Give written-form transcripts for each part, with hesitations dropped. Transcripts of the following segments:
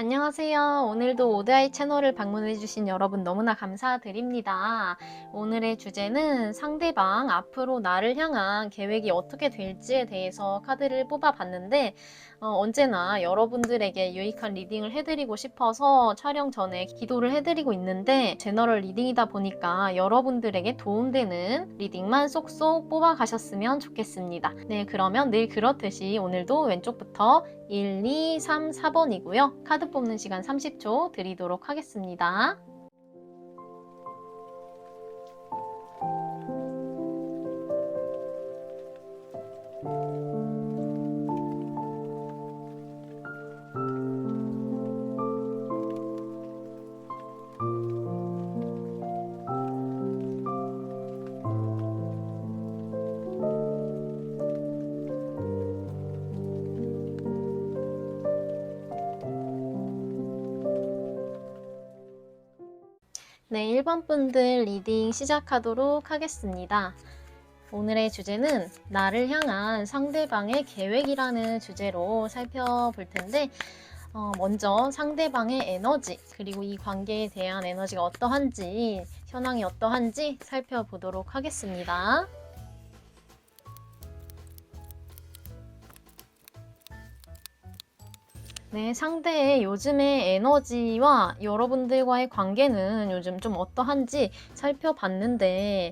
안녕하세요. 오늘도 오드아이 채널을 방문해주신 여러분 너무나 감사드립니다. 오늘의 주제는 상대방 앞으로 나를 향한 계획이 어떻게 될지에 대해서 카드를 뽑아봤는데 언제나 여러분들에게 유익한 리딩을 해드리고 싶어서 촬영 전에 기도를 해드리고 있는데 제너럴 리딩이다 보니까 여러분들에게 도움되는 리딩만 쏙쏙 뽑아가셨으면 좋겠습니다. 네, 그러면 늘 그렇듯이 오늘도 왼쪽부터 1, 2, 3, 4번이고요. 카드 뽑는 시간 30초 드리도록 하겠습니다. 네, 1번 분들 리딩 시작하도록 하겠습니다. 오늘의 주제는 나를 향한 상대방의 계획이라는 주제로 살펴볼 텐데 먼저 상대방의 에너지 그리고 이 관계에 대한 에너지가 어떠한지 현황이 어떠한지 살펴보도록 하겠습니다. 네, 상대의 요즘의 에너지와 여러분들과의 관계는 요즘 좀 어떠한지 살펴봤는데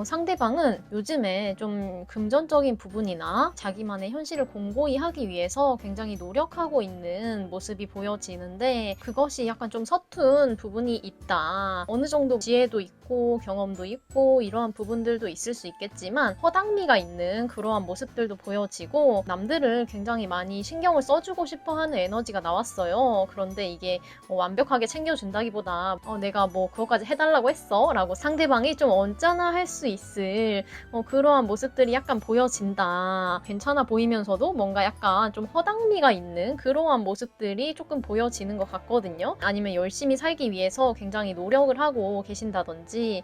상대방은 요즘에 좀 금전적인 부분이나 자기만의 현실을 공고히 하기 위해서 굉장히 노력하고 있는 모습이 보여지는데 그것이 약간 좀 서툰 부분이 있다. 어느 정도 지혜도 있고 경험도 있고 이러한 부분들도 있을 수 있겠지만 허당미가 있는 그러한 모습들도 보여지고 남들을 굉장히 많이 신경을 써주고 싶어하는 에너지가 나왔어요. 그런데 이게 완벽하게 챙겨준다기보다 내가 뭐 그거까지 해달라고 했어 라고 상대방이 좀 언짢아할 수 있을 그러한 모습들이 약간 보여진다. 괜찮아 보이면서도 뭔가 약간 좀 허당미가 있는 그러한 모습들이 조금 보여지는 것 같거든요. 아니면 열심히 살기 위해서 굉장히 노력을 하고 계신다든지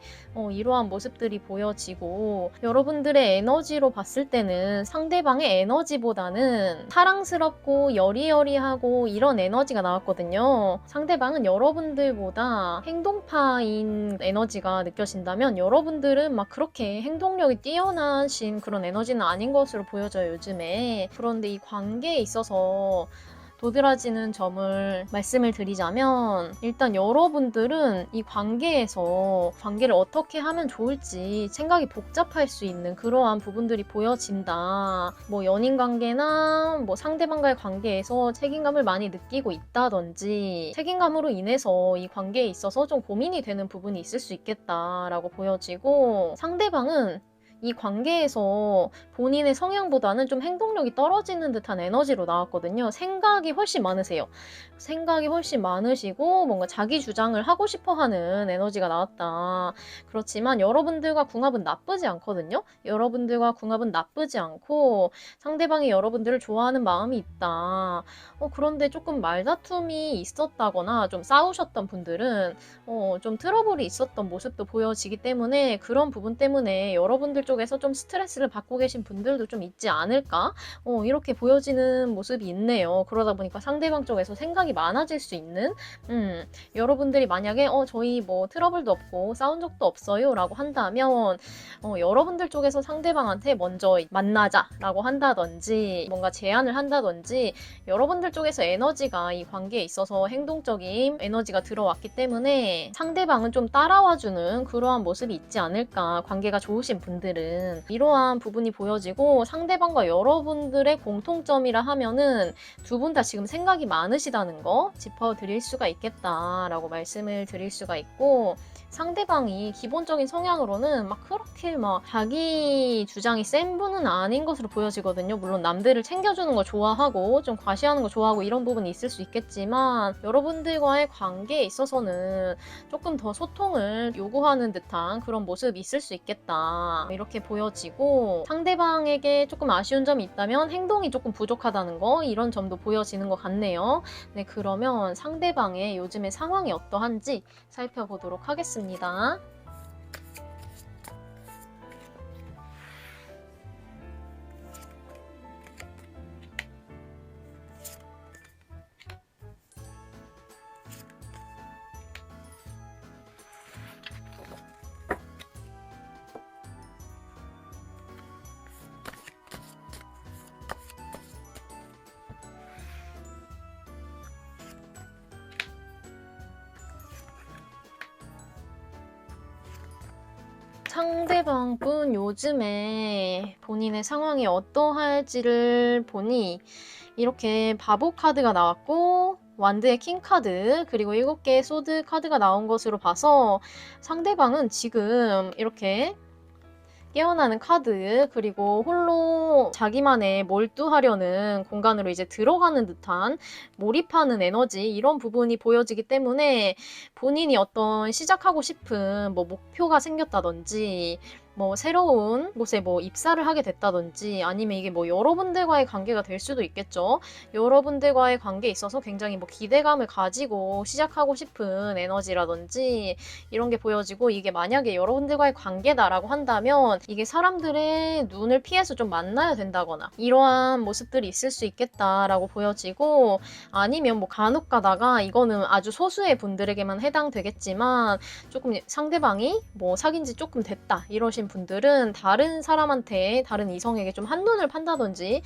이러한 모습들이 보여지고 여러분들의 에너지로 봤을 때는 상대방의 에너지보다는 사랑스럽고 여리여리하고 이런 에너지가 나왔거든요. 상대방은 여러분들보다 행동파인 에너지가 느껴진다면 여러분들은 막 그렇게 행동력이 뛰어나신 그런 에너지는 아닌 것으로 보여져요, 요즘에. 그런데 이 관계에 있어서 도드라지는 점을 말씀을 드리자면 일단 여러분들은 이 관계에서 관계를 어떻게 하면 좋을지 생각이 복잡할 수 있는 그러한 부분들이 보여진다. 뭐 연인 관계나 뭐 상대방과의 관계에서 책임감을 많이 느끼고 있다든지 책임감으로 인해서 이 관계에 있어서 좀 고민이 되는 부분이 있을 수 있겠다라고 보여지고 상대방은 이 관계에서 본인의 성향보다는 좀 행동력이 떨어지는 듯한 에너지로 나왔거든요. 생각이 훨씬 많으세요. 생각이 훨씬 많으시고 뭔가 자기 주장을 하고 싶어 하는 에너지가 나왔다. 그렇지만 여러분들과 궁합은 나쁘지 않거든요. 여러분들과 궁합은 나쁘지 않고 상대방이 여러분들을 좋아하는 마음이 있다. 그런데 조금 말다툼이 있었다거나 좀 싸우셨던 분들은 좀 트러블이 있었던 모습도 보여지기 때문에 그런 부분 때문에 여러분들 쪽에서 좀 스트레스를 받고 계신 분들도 좀 있지 않을까? 이렇게 보여지는 모습이 있네요. 그러다 보니까 상대방 쪽에서 생각이 많아질 수 있는 여러분들이 만약에 저희 뭐 트러블도 없고 싸운 적도 없어요 라고 한다면 여러분들 쪽에서 상대방한테 먼저 만나자 라고 한다든지 뭔가 제안을 한다든지 여러분들 쪽에서 에너지가 이 관계에 있어서 행동적인 에너지가 들어왔기 때문에 상대방은 좀 따라와주는 그러한 모습이 있지 않을까. 관계가 좋으신 분들은 이러한 부분이 보여지고 상대방과 여러분들의 공통점이라 하면은 두 분 다 지금 생각이 많으시다는 거 짚어드릴 수가 있겠다라고 말씀을 드릴 수가 있고 상대방이 기본적인 성향으로는 막 그렇게 막 자기 주장이 센 분은 아닌 것으로 보여지거든요. 물론 남들을 챙겨주는 거 좋아하고 좀 과시하는 거 좋아하고 이런 부분이 있을 수 있겠지만 여러분들과의 관계에 있어서는 조금 더 소통을 요구하는 듯한 그런 모습이 있을 수 있겠다. 이렇게 보여지고 상대방에게 조금 아쉬운 점이 있다면 행동이 조금 부족하다는 거 이런 점도 보여지는 것 같네요. 네, 그러면 상대방의 요즘의 상황이 어떠한지 살펴보도록 하겠습니다. 상대방 분 요즘에 본인의 상황이 어떠할지를 보니 이렇게 바보 카드가 나왔고 완드의 킹 카드 그리고 7개의 소드 카드가 나온 것으로 봐서 상대방은 지금 이렇게 깨어나는 카드 그리고 홀로 자기만의 몰두하려는 공간으로 이제 들어가는 듯한 몰입하는 에너지 이런 부분이 보여지기 때문에 본인이 어떤 시작하고 싶은 뭐 목표가 생겼다든지 뭐 새로운 곳에 뭐 입사를 하게 됐다든지 아니면 이게 뭐 여러분들과의 관계가 될 수도 있겠죠. 여러분들과의 관계에 있어서 굉장히 뭐 기대감을 가지고 시작하고 싶은 에너지라든지 이런 게 보여지고 이게 만약에 여러분들과의 관계다라고 한다면 이게 사람들의 눈을 피해서 좀 만나야 된다거나 이러한 모습들이 있을 수 있겠다라고 보여지고 아니면 뭐 간혹 가다가 이거는 아주 소수의 분들에게만 해당되겠지만 조금 상대방이 뭐 사귄 지 조금 됐다 이러신 분들은 다른 사람한테 다른 이성에게 좀 한눈을 판다든지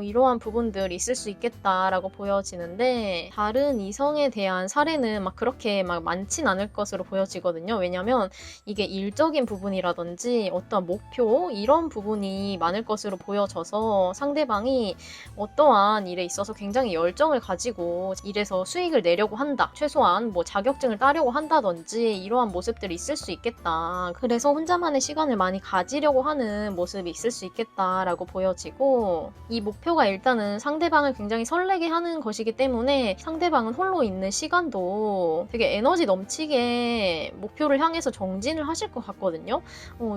이러한 부분들이 있을 수 있겠다라고 보여지는데 다른 이성에 대한 사례는 막 그렇게 막 많진 않을 것으로 보여지거든요. 왜냐면 이게 일적인 부분이라든지 어떤 목표 이런 부분이 많을 것으로 보여져서 상대방이 어떠한 일에 있어서 굉장히 열정을 가지고 일에서 수익을 내려고 한다. 최소한 뭐 자격증을 따려고 한다든지 이러한 모습들이 있을 수 있겠다. 그래서 혼자만의 시간을 많이 가지려고 하는 모습이 있을 수 있겠다라고 보여지고 이 목표가 일단은 상대방을 굉장히 설레게 하는 것이기 때문에 상대방은 홀로 있는 시간도 되게 에너지 넘치게 목표를 향해서 정진을 하실 것 같거든요.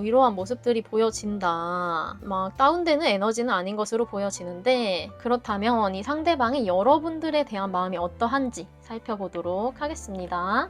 이러한 모습들이 보여진다. 막 다운되는 에너지는 아닌 것으로 보여지는데 그렇다면 이 상대방이 여러분들에 대한 마음이 어떠한지 살펴보도록 하겠습니다.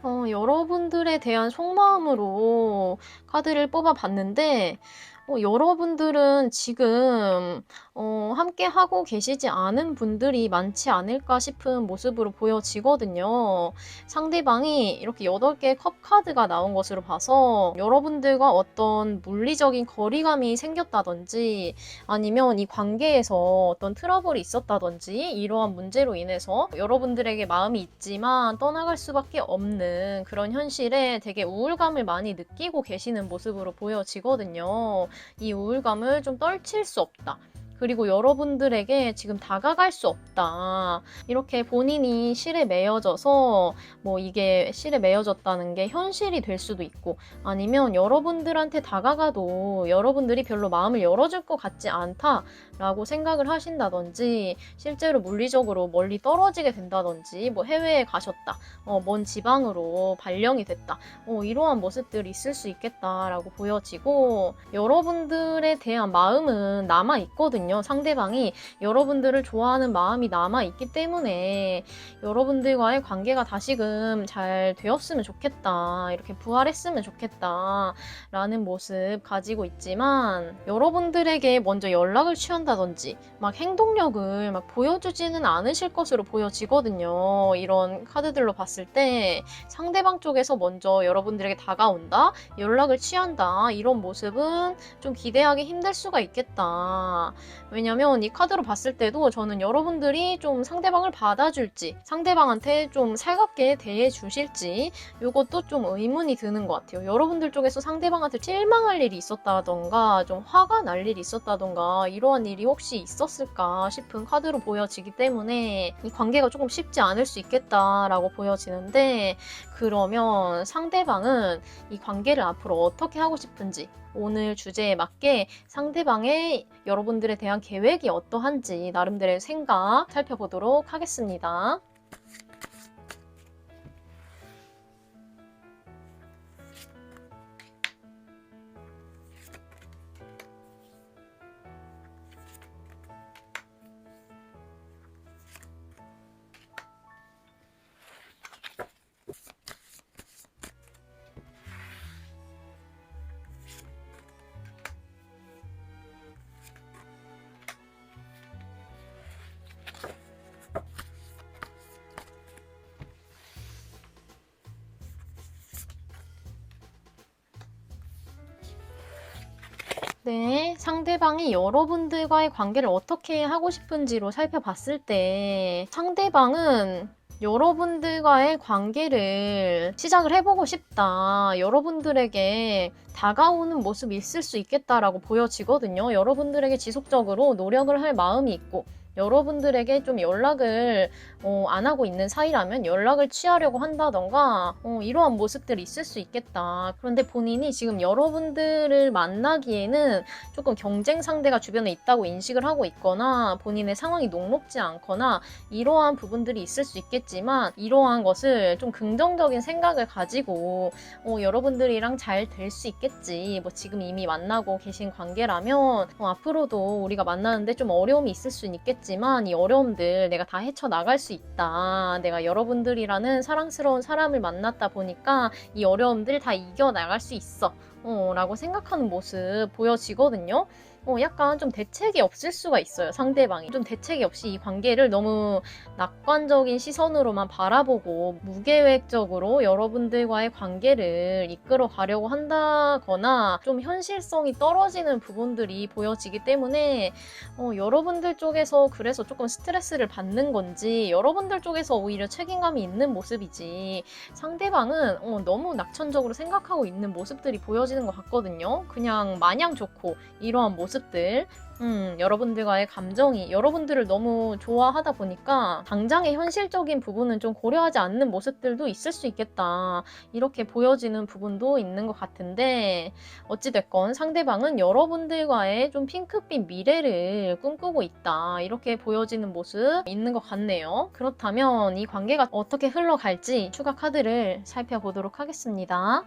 여러분들에 대한 속마음으로 카드를 뽑아봤는데 여러분들은 지금 함께 하고 계시지 않은 분들이 많지 않을까 싶은 모습으로 보여지거든요. 상대방이 이렇게 8개의 컵 카드가 나온 것으로 봐서 여러분들과 어떤 물리적인 거리감이 생겼다든지 아니면 이 관계에서 어떤 트러블이 있었다든지 이러한 문제로 인해서 여러분들에게 마음이 있지만 떠나갈 수밖에 없는 그런 현실에 되게 우울감을 많이 느끼고 계시는 모습으로 보여지거든요. 이 우울감을 좀 떨칠 수 없다. 그리고 여러분들에게 지금 다가갈 수 없다. 이렇게 본인이 실에 매여져서 뭐 이게 실에 매여졌다는 게 현실이 될 수도 있고 아니면 여러분들한테 다가가도 여러분들이 별로 마음을 열어줄 것 같지 않다라고 생각을 하신다든지 실제로 물리적으로 멀리 떨어지게 된다든지 뭐 해외에 가셨다. 먼 지방으로 발령이 됐다. 이러한 모습들이 있을 수 있겠다라고 보여지고 여러분들에 대한 마음은 남아있거든요. 상대방이 여러분들을 좋아하는 마음이 남아있기 때문에 여러분들과의 관계가 다시금 잘 되었으면 좋겠다. 이렇게 부활했으면 좋겠다. 라는 모습 가지고 있지만 여러분들에게 먼저 연락을 취한다든지 막 행동력을 막 보여주지는 않으실 것으로 보여지거든요. 이런 카드들로 봤을 때 상대방 쪽에서 먼저 여러분들에게 다가온다, 연락을 취한다 이런 모습은 좀 기대하기 힘들 수가 있겠다. 왜냐면 이 카드로 봤을 때도 저는 여러분들이 좀 상대방을 받아줄지 상대방한테 좀 살갑게 대해주실지 이것도 좀 의문이 드는 것 같아요. 여러분들 쪽에서 상대방한테 실망할 일이 있었다던가 좀 화가 날 일이 있었다던가 이러한 일이 혹시 있었을까 싶은 카드로 보여지기 때문에 이 관계가 조금 쉽지 않을 수 있겠다라고 보여지는데 그러면 상대방은 이 관계를 앞으로 어떻게 하고 싶은지 오늘 주제에 맞게 상대방의 여러분들에 대한 계획이 어떠한지 나름대로의 생각 살펴보도록 하겠습니다. 네, 상대방이 여러분들과의 관계를 어떻게 하고 싶은지로 살펴봤을 때 상대방은 여러분들과의 관계를 시작을 해보고 싶다. 여러분들에게 다가오는 모습이 있을 수 있겠다라고 보여지거든요. 여러분들에게 지속적으로 노력을 할 마음이 있고 여러분들에게 좀 연락을 안 하고 있는 사이라면 연락을 취하려고 한다던가 이러한 모습들이 있을 수 있겠다. 그런데 본인이 지금 여러분들을 만나기에는 조금 경쟁 상대가 주변에 있다고 인식을 하고 있거나 본인의 상황이 녹록지 않거나 이러한 부분들이 있을 수 있겠지만 이러한 것을 좀 긍정적인 생각을 가지고 여러분들이랑 잘 될 수 있겠지. 뭐 지금 이미 만나고 계신 관계라면 앞으로도 우리가 만나는데 좀 어려움이 있을 수는 있겠지만 이 어려움들 내가 다 헤쳐나갈 수 있다. 내가 여러분들이라는 사랑스러운 사람을 만났다 보니까 이 어려움들 다 이겨나갈 수 있어. 라고 생각하는 모습 보여지거든요. 약간 좀 대책이 없을 수가 있어요. 상대방이 좀 대책이 없이 이 관계를 너무 낙관적인 시선으로만 바라보고 무계획적으로 여러분들과의 관계를 이끌어 가려고 한다거나 좀 현실성이 떨어지는 부분들이 보여지기 때문에 여러분들 쪽에서 그래서 조금 스트레스를 받는 건지 여러분들 쪽에서 오히려 책임감이 있는 모습이지 상대방은 너무 낙천적으로 생각하고 있는 모습들이 보여지는 것 같거든요. 그냥 마냥 좋고 이러한 모습들 여러분들과의 감정이 여러분들을 너무 좋아하다 보니까 당장의 현실적인 부분은 좀 고려하지 않는 모습들도 있을 수 있겠다. 이렇게 보여지는 부분도 있는 것 같은데 어찌됐건 상대방은 여러분들과의 좀 핑크빛 미래를 꿈꾸고 있다. 이렇게 보여지는 모습 있는 것 같네요. 그렇다면 이 관계가 어떻게 흘러갈지 추가 카드를 살펴보도록 하겠습니다.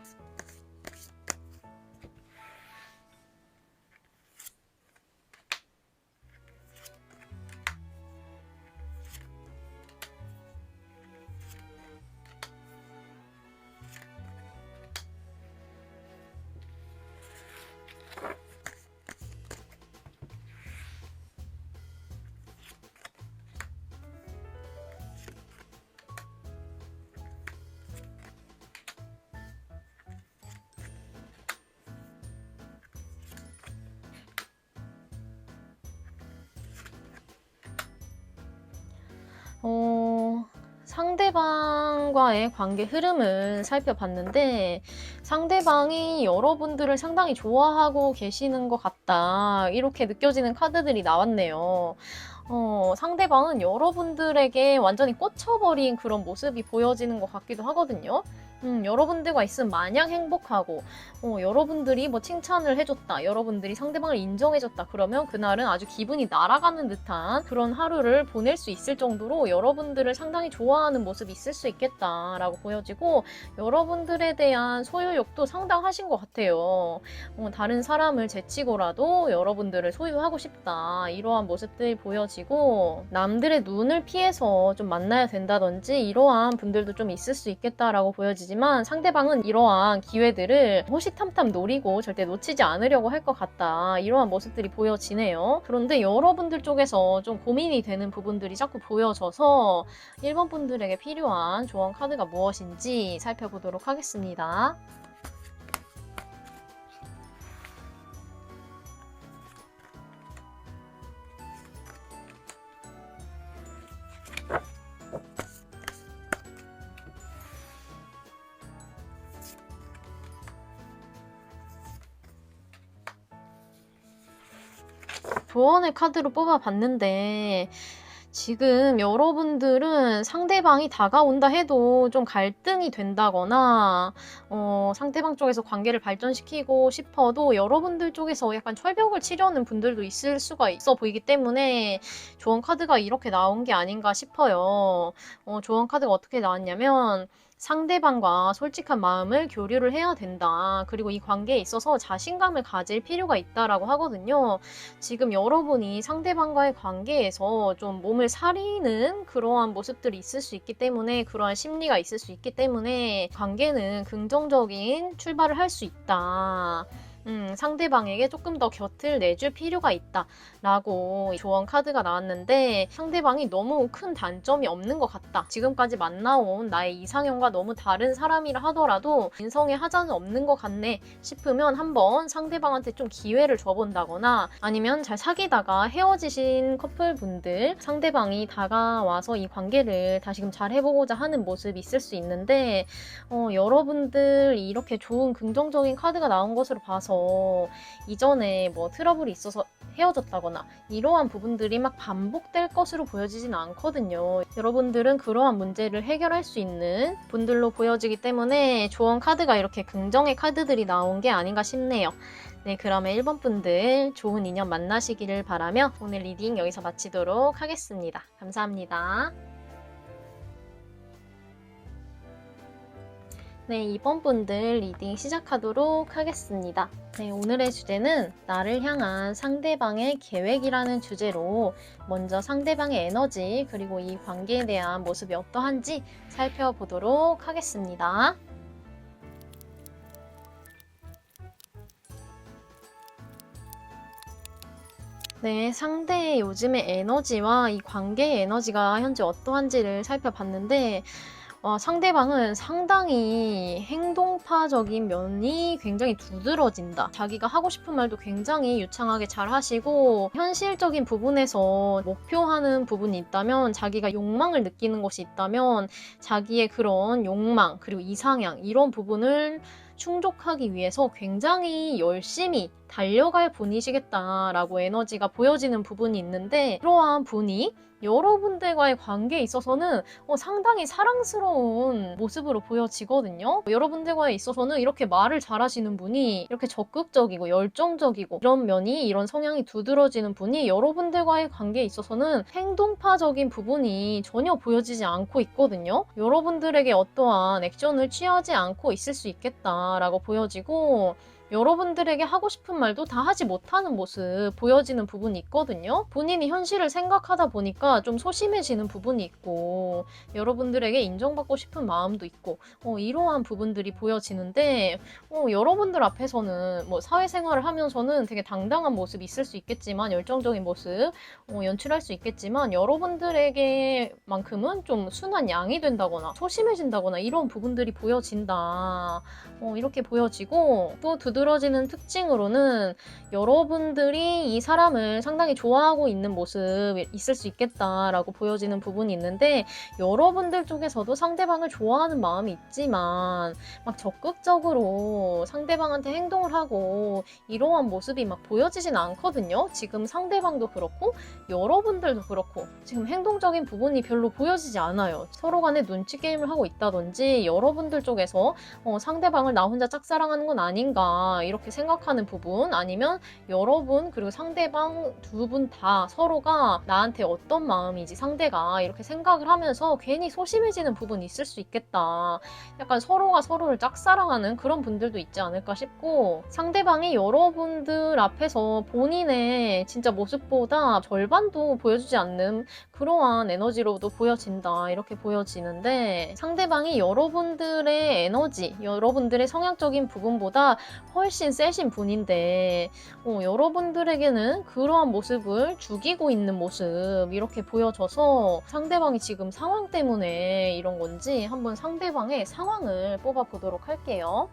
상대방과의 관계 흐름을 살펴봤는데 상대방이 여러분들을 상당히 좋아하고 계시는 것 같다. 이렇게 느껴지는 카드들이 나왔네요. 상대방은 여러분들에게 완전히 꽂혀버린 그런 모습이 보여지는 것 같기도 하거든요. 여러분들과 있으면 마냥 행복하고 여러분들이 뭐 칭찬을 해줬다. 여러분들이 상대방을 인정해줬다. 그러면 그날은 아주 기분이 날아가는 듯한 그런 하루를 보낼 수 있을 정도로 여러분들을 상당히 좋아하는 모습이 있을 수 있겠다라고 보여지고 여러분들에 대한 소유욕도 상당하신 것 같아요. 다른 사람을 제치고라도 여러분들을 소유하고 싶다. 이러한 모습들이 보여지고 남들의 눈을 피해서 좀 만나야 된다든지 이러한 분들도 좀 있을 수 있겠다라고 보여지지만 상대방은 이러한 기회들을 호시탐탐 노리고 절대 놓치지 않으려고 할 것 같다. 이러한 모습들이 보여지네요. 그런데 여러분들 쪽에서 좀 고민이 되는 부분들이 자꾸 보여져서 1번 분들에게 필요한 조언 카드가 무엇인지 살펴보도록 하겠습니다. 조언의 카드로 뽑아봤는데 지금 여러분들은 상대방이 다가온다 해도 좀 갈등이 된다거나 상대방 쪽에서 관계를 발전시키고 싶어도 여러분들 쪽에서 약간 철벽을 치려는 분들도 있을 수가 있어 보이기 때문에 조언 카드가 이렇게 나온 게 아닌가 싶어요. 조언 카드가 어떻게 나왔냐면 상대방과 솔직한 마음을 교류를 해야 된다. 그리고 이 관계에 있어서 자신감을 가질 필요가 있다라고 하거든요. 지금 여러분이 상대방과의 관계에서 좀 몸을 사리는 그러한 모습들이 있을 수 있기 때문에 그러한 심리가 있을 수 있기 때문에 관계는 긍정적인 출발을 할 수 있다. 상대방에게 조금 더 곁을 내줄 필요가 있다라고 조언 카드가 나왔는데 상대방이 너무 큰 단점이 없는 것 같다. 지금까지 만나온 나의 이상형과 너무 다른 사람이라 하더라도 인성에 하자는 없는 것 같네 싶으면 한번 상대방한테 좀 기회를 줘본다거나 아니면 잘 사귀다가 헤어지신 커플분들 상대방이 다가와서 이 관계를 다시금 잘 해보고자 하는 모습이 있을 수 있는데 여러분들 이렇게 좋은 긍정적인 카드가 나온 것으로 봐서 이전에 뭐 트러블이 있어서 헤어졌다거나 이러한 부분들이 막 반복될 것으로 보여지진 않거든요. 여러분들은 그러한 문제를 해결할 수 있는 분들로 보여지기 때문에 조언 카드가 이렇게 긍정의 카드들이 나온 게 아닌가 싶네요. 네, 그러면 1번 분들 좋은 인연 만나시기를 바라며 오늘 리딩 여기서 마치도록 하겠습니다. 감사합니다. 네, 2번 분들 리딩 시작하도록 하겠습니다. 네, 오늘의 주제는 나를 향한 상대방의 계획이라는 주제로 먼저 상대방의 에너지 그리고 이 관계에 대한 모습이 어떠한지 살펴보도록 하겠습니다. 네, 상대의 요즘의 에너지와 이 관계의 에너지가 현재 어떠한지를 살펴봤는데 상대방은 상당히 행동파적인 면이 굉장히 두드러진다. 자기가 하고 싶은 말도 굉장히 유창하게 잘 하시고 현실적인 부분에서 목표하는 부분이 있다면 자기가 욕망을 느끼는 것이 있다면 자기의 그런 욕망 그리고 이상향 이런 부분을 충족하기 위해서 굉장히 열심히 달려갈 분이시겠다라고 에너지가 보여지는 부분이 있는데 그러한 분이 여러분들과의 관계에 있어서는 상당히 사랑스러운 모습으로 보여지거든요. 여러분들과에 있어서는 이렇게 말을 잘하시는 분이 이렇게 적극적이고 열정적이고 이런 면이 이런 성향이 두드러지는 분이 여러분들과의 관계에 있어서는 행동파적인 부분이 전혀 보여지지 않고 있거든요. 여러분들에게 어떠한 액션을 취하지 않고 있을 수 있겠다라고 보여지고 여러분들에게 하고 싶은 말도 다 하지 못하는 모습 보여지는 부분이 있거든요. 본인이 현실을 생각하다 보니까 좀 소심해지는 부분이 있고 여러분들에게 인정받고 싶은 마음도 있고 이러한 부분들이 보여지는데 여러분들 앞에서는 뭐 사회생활을 하면서는 되게 당당한 모습이 있을 수 있겠지만 열정적인 모습 연출할 수 있겠지만 여러분들에게만큼은 좀 순한 양이 된다거나 소심해진다거나 이런 부분들이 보여진다. 이렇게 보여지고 또 두드러지는 특징으로는 여러분들이 이 사람을 상당히 좋아하고 있는 모습 있을 수 있겠다라고 보여지는 부분이 있는데 여러분들 쪽에서도 상대방을 좋아하는 마음이 있지만 막 적극적으로 상대방한테 행동을 하고 이러한 모습이 막 보여지진 않거든요. 지금 상대방도 그렇고 여러분들도 그렇고 지금 행동적인 부분이 별로 보여지지 않아요. 서로 간에 눈치 게임을 하고 있다든지 여러분들 쪽에서 상대방을 나 혼자 짝사랑하는 건 아닌가 이렇게 생각하는 부분 아니면 여러분 그리고 상대방 두 분 다 서로가 나한테 어떤 마음이지 상대가 이렇게 생각을 하면서 괜히 소심해지는 부분이 있을 수 있겠다. 약간 서로가 서로를 짝사랑하는 그런 분들도 있지 않을까 싶고 상대방이 여러분들 앞에서 본인의 진짜 모습보다 절반도 보여주지 않는 그러한 에너지로도 보여진다 이렇게 보여지는데 상대방이 여러분들의 에너지 여러분들의 성향적인 부분보다 훨씬 세신 분인데 여러분들에게는 그러한 모습을 죽이고 있는 모습 이렇게 보여져서 상대방이 지금 상황 때문에 이런 건지 한번 상대방의 상황을 뽑아보도록 할게요.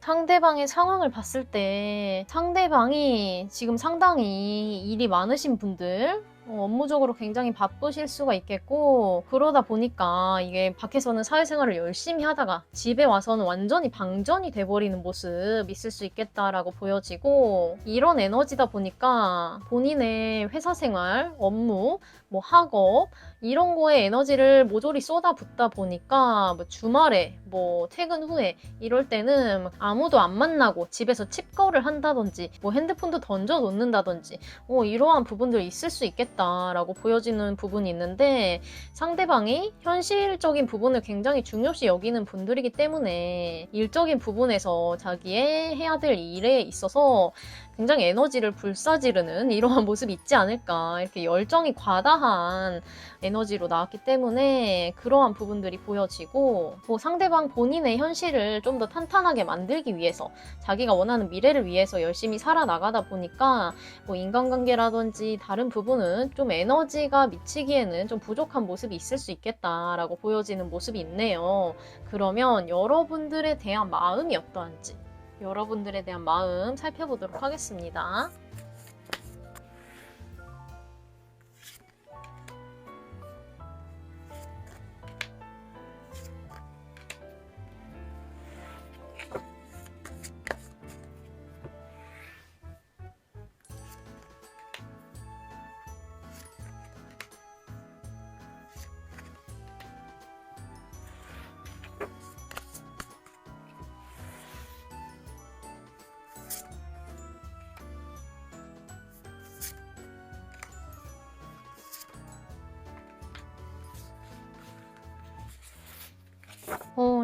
상대방의 상황을 봤을 때 상대방이 지금 상당히 일이 많으신 분들 업무적으로 굉장히 바쁘실 수가 있겠고, 그러다 보니까 이게 밖에서는 사회생활을 열심히 하다가 집에 와서는 완전히 방전이 돼버리는 모습 있을 수 있겠다라고 보여지고, 이런 에너지다 보니까 본인의 회사 생활, 업무, 뭐 학업 이런 거에 에너지를 모조리 쏟아붓다 보니까 뭐 주말에 뭐 퇴근 후에 이럴 때는 아무도 안 만나고 집에서 칩거를 한다든지 뭐 핸드폰도 던져 놓는다든지 이러한 부분들이 있을 수 있겠다라고 보여지는 부분이 있는데, 상대방이 현실적인 부분을 굉장히 중요시 여기는 분들이기 때문에 일적인 부분에서 자기의 해야 될 일에 있어서 굉장히 에너지를 불사지르는 이러한 모습이 있지 않을까, 이렇게 열정이 과다한 에너지로 나왔기 때문에 그러한 부분들이 보여지고, 뭐 상대방 본인의 현실을 좀 더 탄탄하게 만들기 위해서 자기가 원하는 미래를 위해서 열심히 살아나가다 보니까 뭐 인간관계라든지 다른 부분은 좀 에너지가 미치기에는 좀 부족한 모습이 있을 수 있겠다라고 보여지는 모습이 있네요. 그러면 여러분들에 대한 마음이 어떠한지, 여러분들에 대한 마음 살펴보도록 하겠습니다.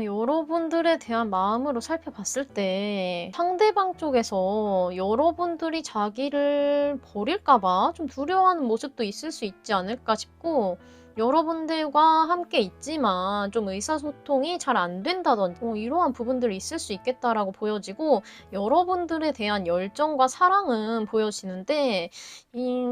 여러분들에 대한 마음으로 살펴봤을 때 상대방 쪽에서 여러분들이 자기를 버릴까봐 좀 두려워하는 모습도 있을 수 있지 않을까 싶고, 여러분들과 함께 있지만 좀 의사소통이 잘 안 된다든지 이러한 부분들이 있을 수 있겠다라고 보여지고, 여러분들에 대한 열정과 사랑은 보여지는데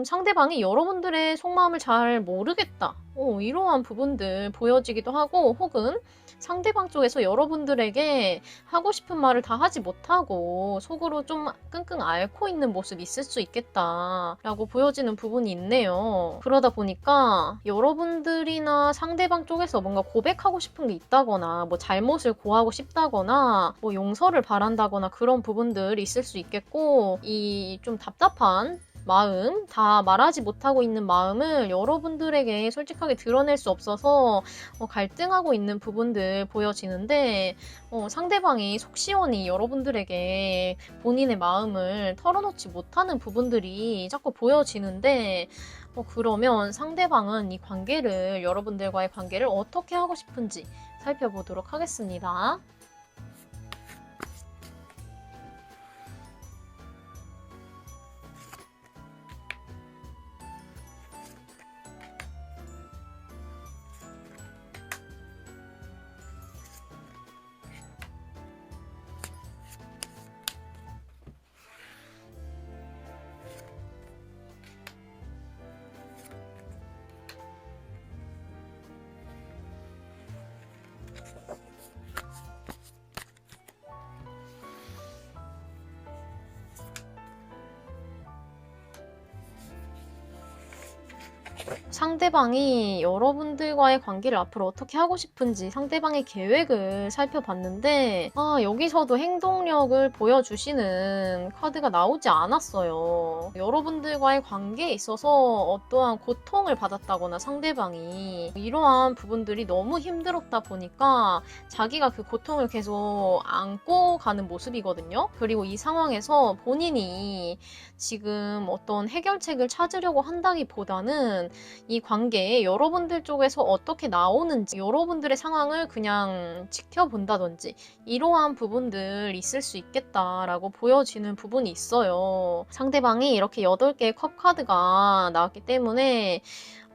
상대방이 여러분들의 속마음을 잘 모르겠다, 이러한 부분들 보여지기도 하고, 혹은 상대방 쪽에서 여러분들에게 하고 싶은 말을 다 하지 못하고 속으로 좀 끙끙 앓고 있는 모습이 있을 수 있겠다라고 보여지는 부분이 있네요. 그러다 보니까 여러분들이나 상대방 쪽에서 뭔가 고백하고 싶은 게 있다거나 뭐 잘못을 고하고 싶다거나 뭐 용서를 바란다거나 그런 부분들이 있을 수 있겠고, 이 좀 답답한 마음, 다 말하지 못하고 있는 마음을 여러분들에게 솔직하게 드러낼 수 없어서 갈등하고 있는 부분들 보여지는데, 상대방이 속 시원히 여러분들에게 본인의 마음을 털어놓지 못하는 부분들이 자꾸 보여지는데, 그러면 상대방은 이 관계를, 여러분들과의 관계를 어떻게 하고 싶은지 살펴보도록 하겠습니다. 상대방이 여러분들과의 관계를 앞으로 어떻게 하고 싶은지 상대방의 계획을 살펴봤는데, 여기서도 행동력을 보여주시는 카드가 나오지 않았어요. 여러분들과의 관계에 있어서 어떠한 고통을 받았다거나 상대방이 이러한 부분들이 너무 힘들었다 보니까 자기가 그 고통을 계속 안고 가는 모습이거든요. 그리고 이 상황에서 본인이 지금 어떤 해결책을 찾으려고 한다기보다는 이 관계에 여러분들 쪽에서 어떻게 나오는지, 여러분들의 상황을 그냥 지켜본다든지 이러한 부분들 있을 수 있겠다라고 보여지는 부분이 있어요. 상대방이 이렇게 8개의 컵 카드가 나왔기 때문에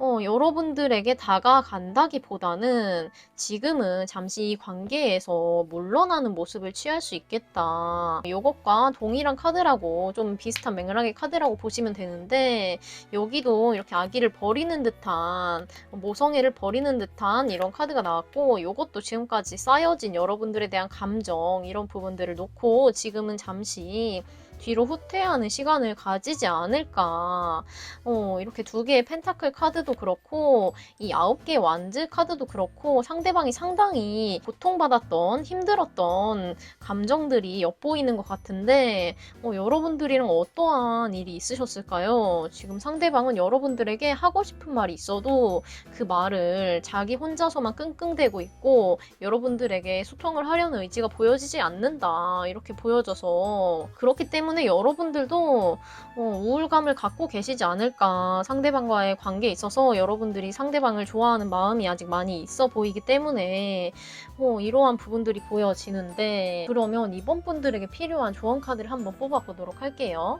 여러분들에게 다가간다기보다는 지금은 잠시 이 관계에서 물러나는 모습을 취할 수 있겠다. 이것과 동일한 카드라고, 좀 비슷한 맥락의 카드라고 보시면 되는데, 여기도 이렇게 아기를 버리는 듯한, 모성애를 버리는 듯한 이런 카드가 나왔고, 이것도 지금까지 쌓여진 여러분들에 대한 감정, 이런 부분들을 놓고 지금은 잠시 뒤로 후퇴하는 시간을 가지지 않을까. 이렇게 두 개의 펜타클 카드도 그렇고 이 9개의 완즈 카드도 그렇고 상대방이 상당히 고통받았던 힘들었던 감정들이 엿보이는 것 같은데 여러분들이랑 어떠한 일이 있으셨을까요? 지금 상대방은 여러분들에게 하고 싶은 말이 있어도 그 말을 자기 혼자서만 끙끙대고 있고 여러분들에게 소통을 하려는 의지가 보여지지 않는다. 이렇게 보여져서 그렇기 때문에 여러분들도 우울감을 갖고 계시지 않을까. 상대방과의 관계에 있어서 여러분들이 상대방을 좋아하는 마음이 아직 많이 있어 보이기 때문에 이러한 부분들이 보여지는데 그러면 이번 분들에게 필요한 조언 카드를 한번 뽑아보도록 할게요.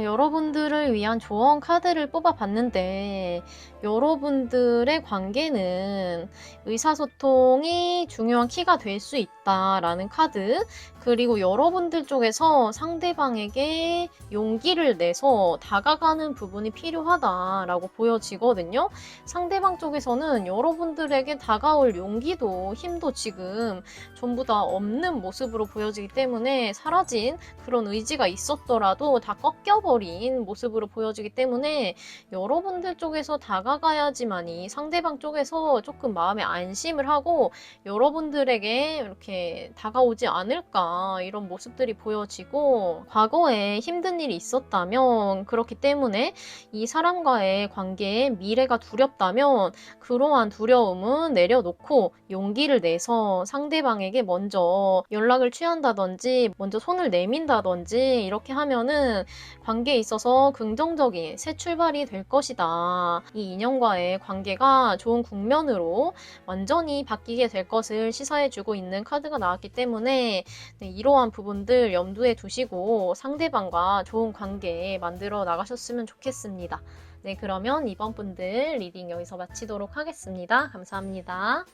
여러분들을 위한 조언 카드를 뽑아봤는데 여러분들의 관계는 의사소통이 중요한 키가 될 수 있다라는 카드, 그리고 여러분들 쪽에서 상대방에게 용기를 내서 다가가는 부분이 필요하다라고 보여지거든요. 상대방 쪽에서는 여러분들에게 다가올 용기도 힘도 지금 전부 다 없는 모습으로 보여지기 때문에 사라진 그런 의지가 있었더라도 다 꺾여버린 모습으로 보여지기 때문에 여러분들 쪽에서 다가가야지만이 상대방 쪽에서 조금 마음에 안심을 하고 여러분들에게 이렇게 다가오지 않을까, 이런 모습들이 보여지고 과거에 힘든 일이 있었다면 그렇기 때문에 이 사람과의 관계에 미래가 두렵다면 그러한 두려움은 내려놓고 용기를 내서 상대방에게 먼저 연락을 취한다든지 먼저 손을 내민다든지 이렇게 하면은 관계에 있어서 긍정적인 새 출발이 될 것이다. 이 인연과의 관계가 좋은 국면으로 완전히 바뀌게 될 것을 시사해주고 있는 카드가 나왔기 때문에 이러한 부분들 염두에 두시고 상대방과 좋은 관계 만들어 나가셨으면 좋겠습니다. 네, 그러면 이번 분들 리딩 여기서 마치도록 하겠습니다. 감사합니다.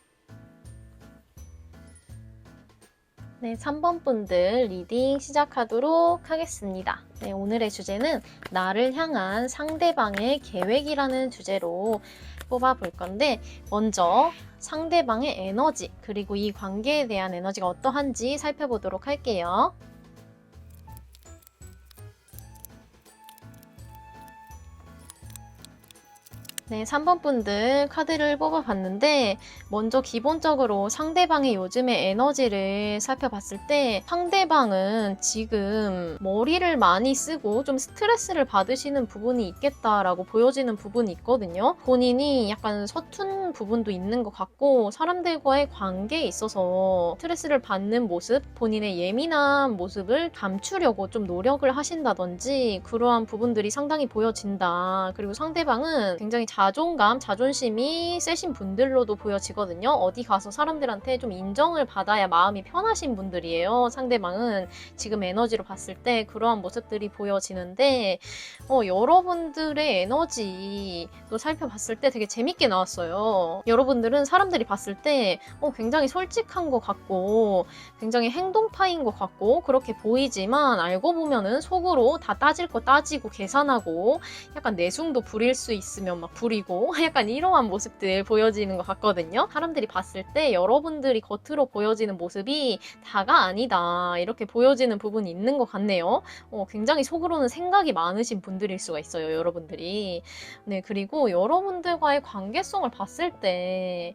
네, 3번 분들 리딩 시작하도록 하겠습니다. 네, 오늘의 주제는 나를 향한 상대방의 계획이라는 주제로 뽑아볼 건데 먼저 상대방의 에너지 그리고 이 관계에 대한 에너지가 어떠한지 살펴보도록 할게요. 네, 3번 분들 카드를 뽑아봤는데 먼저 기본적으로 상대방의 요즘의 에너지를 살펴봤을 때 상대방은 지금 머리를 많이 쓰고 좀 스트레스를 받으시는 부분이 있겠다라고 보여지는 부분이 있거든요. 본인이 약간 서툰 부분도 있는 것 같고 사람들과의 관계에 있어서 스트레스를 받는 모습, 본인의 예민한 모습을 감추려고 좀 노력을 하신다든지 그러한 부분들이 상당히 보여진다. 그리고 상대방은 굉장히 자존감, 자존심이 세신 분들로도 보여지거든요. 어디 가서 사람들한테 좀 인정을 받아야 마음이 편하신 분들이에요. 상대방은 지금 에너지로 봤을 때 그러한 모습들이 보여지는데 여러분들의 에너지도 살펴봤을 때 되게 재밌게 나왔어요. 여러분들은 사람들이 봤을 때 굉장히 솔직한 것 같고 굉장히 행동파인 것 같고 그렇게 보이지만 알고 보면은 속으로 다 따질 거 따지고 계산하고 약간 내숭도 부릴 수 있으면 막 부리고 약간 이러한 모습들 보여지는 것 같거든요. 사람들이 봤을 때 여러분들이 겉으로 보여지는 모습이 다가 아니다 이렇게 보여지는 부분이 있는 것 같네요. 굉장히 속으로는 생각이 많으신 분들일 수가 있어요. 여러분들이. 네, 그리고 여러분들과의 관계성을 봤을 때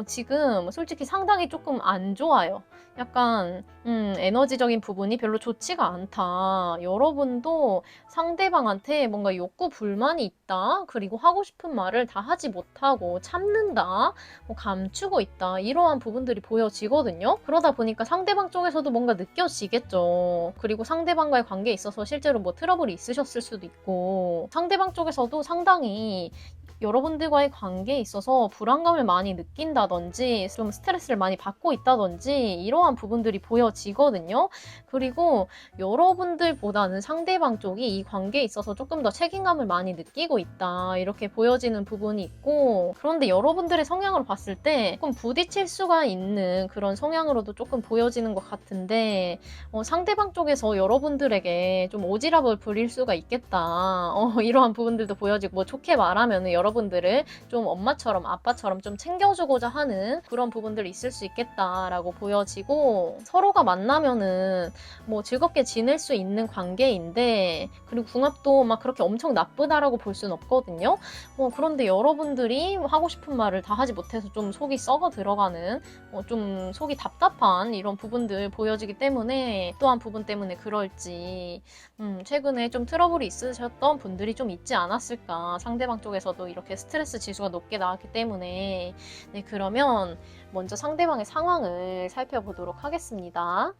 지금 솔직히 상당히 조금 안 좋아요. 약간 에너지적인 부분이 별로 좋지가 않다. 여러분도 상대방한테 뭔가 욕구 불만이 있다. 그리고 하고 싶은 말을 다 하지 못하고 참는다. 감추고 있다. 이러한 부분들이 보여지거든요. 그러다 보니까 상대방 쪽에서도 뭔가 느껴지겠죠. 그리고 상대방과의 관계에 있어서 실제로 뭐 트러블이 있으셨을 수도 있고 상대방 쪽에서도 상당히 여러분들과의 관계에 있어서 불안감을 많이 느낀다든지 좀 스트레스를 많이 받고 있다든지 이러한 부분들이 보여지거든요. 그리고 여러분들보다는 상대방 쪽이 이 관계에 있어서 조금 더 책임감을 많이 느끼고 있다, 이렇게 보여지는 부분이 있고, 그런데 여러분들의 성향으로 봤을 때 조금 부딪힐 수가 있는 그런 성향으로도 조금 보여지는 것 같은데, 상대방 쪽에서 여러분들에게 좀 오지랖을 부릴 수가 있겠다, 이러한 부분들도 보여지고, 뭐 좋게 말하면 여러분들을 좀 엄마처럼 아빠처럼 좀 챙겨주고자 하는 그런 부분들이 있을 수 있겠다라고 보여지고, 서로가 만나면은 뭐 즐겁게 지낼 수 있는 관계인데, 그리고 궁합도 막 그렇게 엄청 나쁘다라고 볼 수는 없거든요. 그런데 여러분들이 하고 싶은 말을 다 하지 못해서 좀 속이 썩어 들어가는, 좀 속이 답답한 이런 부분들 보여지기 때문에, 또한 부분 때문에 그럴지 최근에 좀 트러블이 있으셨던 분들이 좀 있지 않았을까. 상대방 쪽에서도 이렇게 스트레스 지수가 높게 나왔기 때문에. 네, 그러면 먼저 상대방의 상황을 살펴보도록 하겠습니다.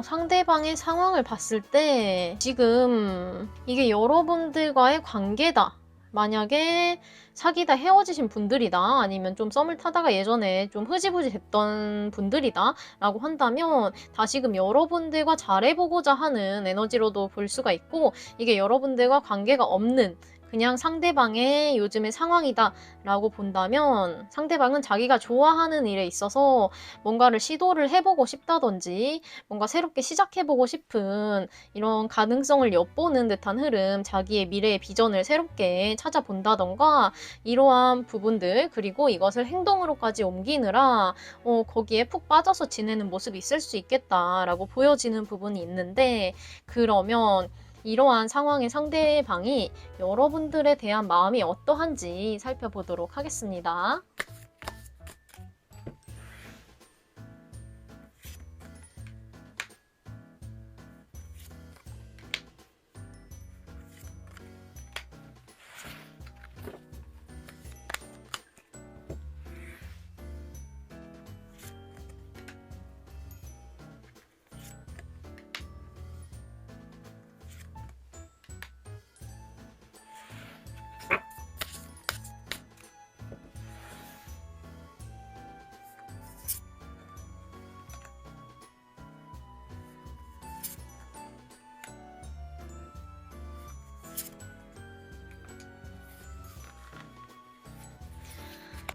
상대방의 상황을 봤을 때 지금 이게 여러분들과의 관계다, 만약에 사귀다 헤어지신 분들이다, 아니면 좀 썸을 타다가 예전에 좀 흐지부지 됐던 분들이다 라고 한다면 다시금 여러분들과 잘해보고자 하는 에너지로도 볼 수가 있고, 이게 여러분들과 관계가 없는 그냥 상대방의 요즘의 상황이다 라고 본다면, 상대방은 자기가 좋아하는 일에 있어서 뭔가를 시도를 해보고 싶다든지 뭔가 새롭게 시작해보고 싶은 이런 가능성을 엿보는 듯한 흐름, 자기의 미래의 비전을 새롭게 찾아본다던가 이러한 부분들, 그리고 이것을 행동으로까지 옮기느라 거기에 푹 빠져서 지내는 모습이 있을 수 있겠다라고 보여지는 부분이 있는데, 그러면 이러한 상황의 상대방이 여러분들에 대한 마음이 어떠한지 살펴보도록 하겠습니다.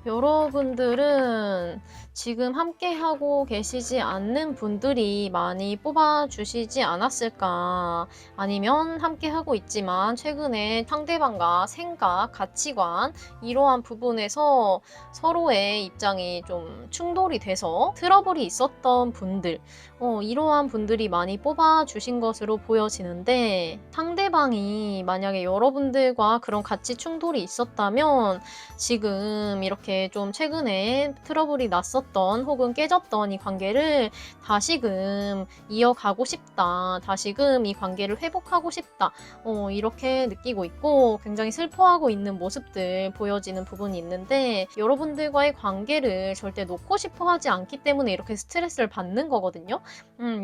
여러분들은 지금 함께하고 계시지 않는 분들이 많이 뽑아주시지 않았을까, 아니면 함께하고 있지만 최근에 상대방과 생각, 가치관 이러한 부분에서 서로의 입장이 좀 충돌이 돼서 트러블이 있었던 분들, 이러한 분들이 많이 뽑아주신 것으로 보여지는데, 상대방이 만약에 여러분들과 그런 가치 충돌이 있었다면 지금 이렇게 좀 최근에 트러블이 났었던 혹은 깨졌던 이 관계를 다시금 이어가고 싶다, 다시금 이 관계를 회복하고 싶다, 이렇게 느끼고 있고 굉장히 슬퍼하고 있는 모습들 보여지는 부분이 있는데, 여러분들과의 관계를 절대 놓고 싶어 하지 않기 때문에 이렇게 스트레스를 받는 거거든요.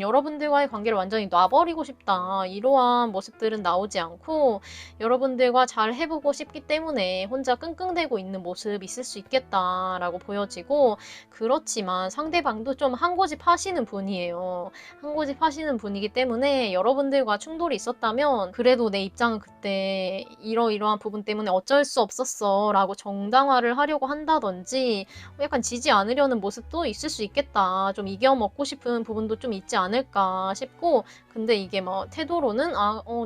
여러분들과의 관계를 완전히 놔버리고 싶다, 이러한 모습들은 나오지 않고, 여러분들과 잘 해보고 싶기 때문에 혼자 끙끙대고 있는 모습 있을 수 있겠다라고 보여지고, 그렇지만 상대방도 좀 한 고집 하시는 분이에요. 한 고집 하시는 분이기 때문에 여러분들과 충돌이 있었다면 그래도 내 입장은 그때 이러이러한 부분 때문에 어쩔 수 없었어 라고 정당화를 하려고 한다든지, 약간 지지 않으려는 모습도 있을 수 있겠다, 좀 이겨먹고 싶은 부분도 좀 있지 않을까 싶고, 근데 이게 뭐 태도로는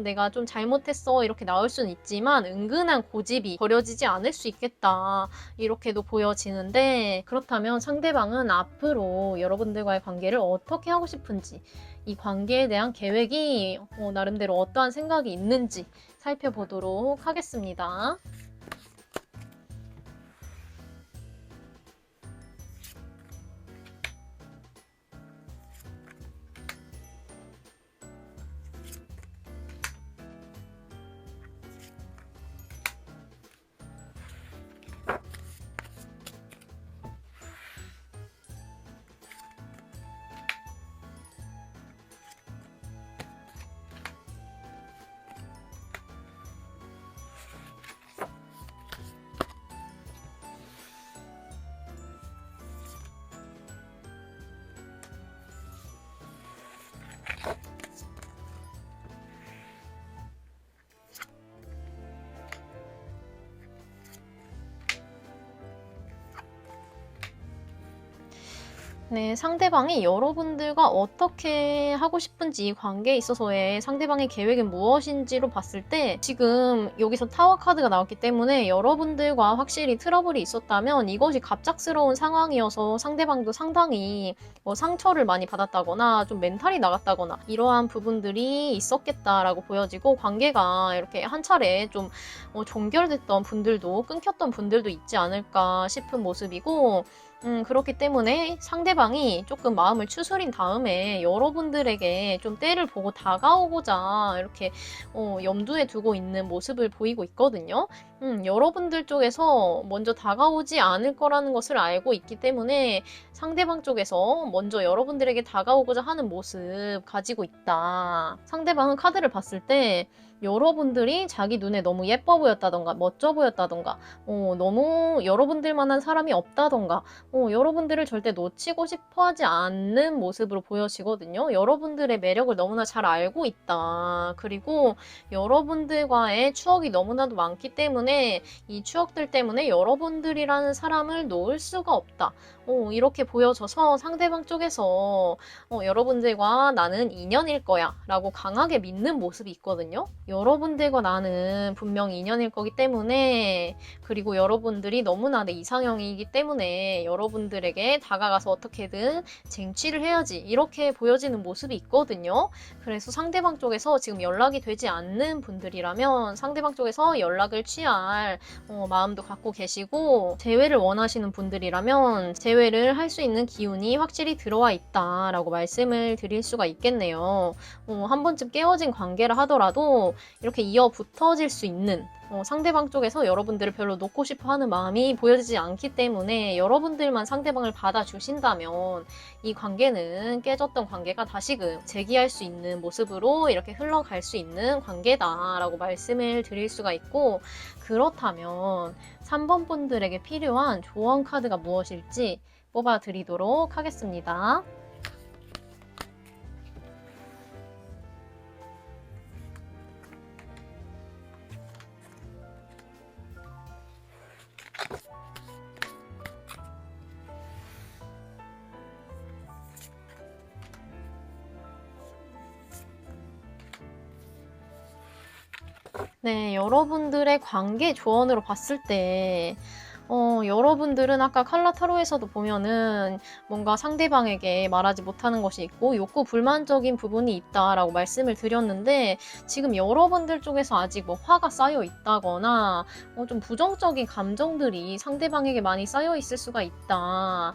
내가 좀 잘못했어 이렇게 나올 수는 있지만 은근한 고집이 버려지지 않을 수 있겠다, 이렇게도 보여지는데, 그렇다면 상대방은 앞으로 여러분들과의 관계를 어떻게 하고 싶은지, 이 관계에 대한 계획이 나름대로 어떠한 생각이 있는지 살펴보도록 하겠습니다. 네, 상대방이 여러분들과 어떻게 하고 싶은지 관계에 있어서의 상대방의 계획은 무엇인지로 봤을 때 지금 여기서 타워 카드가 나왔기 때문에 여러분들과 확실히 트러블이 있었다면 이것이 갑작스러운 상황이어서 상대방도 상당히 뭐 상처를 많이 받았다거나 좀 멘탈이 나갔다거나 이러한 부분들이 있었겠다라고 보여지고 관계가 이렇게 한 차례 좀 종결됐던 분들도 끊겼던 분들도 있지 않을까 싶은 모습이고 그렇기 때문에 상대방이 조금 마음을 추스린 다음에 여러분들에게 좀 때를 보고 다가오고자 이렇게 염두에 두고 있는 모습을 보이고 있거든요. 여러분들 쪽에서 먼저 다가오지 않을 거라는 것을 알고 있기 때문에 상대방 쪽에서 먼저 여러분들에게 다가오고자 하는 모습 가지고 있다. 상대방은 카드를 봤을 때 여러분들이 자기 눈에 너무 예뻐 보였다던가 멋져 보였다던가 너무 여러분들만한 사람이 없다던가 여러분들을 절대 놓치고 싶어 하지 않는 모습으로 보여지거든요. 여러분들의 매력을 너무나 잘 알고 있다. 그리고 여러분들과의 추억이 너무나도 많기 때문에 이 추억들 때문에 여러분들이라는 사람을 놓을 수가 없다. 이렇게 보여져서 상대방 쪽에서 여러분들과 나는 인연일 거야 라고 강하게 믿는 모습이 있거든요. 여러분들과 나는 분명히 인연일 거기 때문에 그리고 여러분들이 너무나 내 이상형이기 때문에 여러분들에게 다가가서 어떻게든 쟁취를 해야지 이렇게 보여지는 모습이 있거든요. 그래서 상대방 쪽에서 지금 연락이 되지 않는 분들이라면 상대방 쪽에서 연락을 취할 마음도 갖고 계시고 재회를 원하시는 분들이라면 재회를 할 수 있는 기운이 확실히 들어와 있다라고 말씀을 드릴 수가 있겠네요. 한 번쯤 깨어진 관계라 하더라도 이렇게 이어 붙어질 수 있는 상대방 쪽에서 여러분들을 별로 놓고 싶어 하는 마음이 보여지지 않기 때문에 여러분들만 상대방을 받아주신다면 이 관계는 깨졌던 관계가 다시금 재기할 수 있는 모습으로 이렇게 흘러갈 수 있는 관계다라고 말씀을 드릴 수가 있고 그렇다면 3번 분들에게 필요한 조언 카드가 무엇일지 뽑아드리도록 하겠습니다. 네, 여러분들의 관계 조언으로 봤을 때 여러분들은 아까 칼라 타로에서도 보면은 뭔가 상대방에게 말하지 못하는 것이 있고 욕구 불만적인 부분이 있다라고 말씀을 드렸는데 지금 여러분들 쪽에서 아직 뭐 화가 쌓여 있다거나 좀 부정적인 감정들이 상대방에게 많이 쌓여 있을 수가 있다.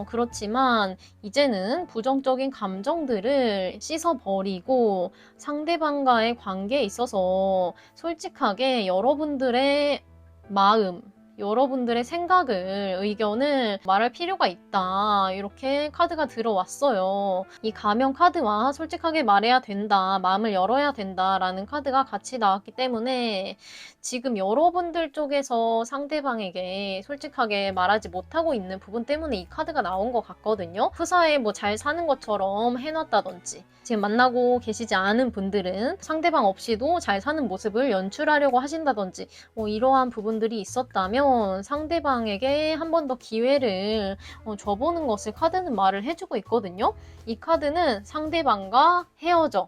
그렇지만 이제는 부정적인 감정들을 씻어버리고 상대방과의 관계에 있어서 솔직하게 여러분들의 마음 여러분들의 생각을, 의견을 말할 필요가 있다. 이렇게 카드가 들어왔어요. 이 가면 카드와 솔직하게 말해야 된다, 마음을 열어야 된다라는 카드가 같이 나왔기 때문에 지금 여러분들 쪽에서 상대방에게 솔직하게 말하지 못하고 있는 부분 때문에 이 카드가 나온 것 같거든요. 프사에 뭐 잘 사는 것처럼 해놨다든지 지금 만나고 계시지 않은 분들은 상대방 없이도 잘 사는 모습을 연출하려고 하신다든지 이러한 부분들이 있었다면 상대방에게 한 번 더 기회를 줘보는 것을 카드는 말을 해주고 있거든요. 이 카드는 상대방과 헤어져.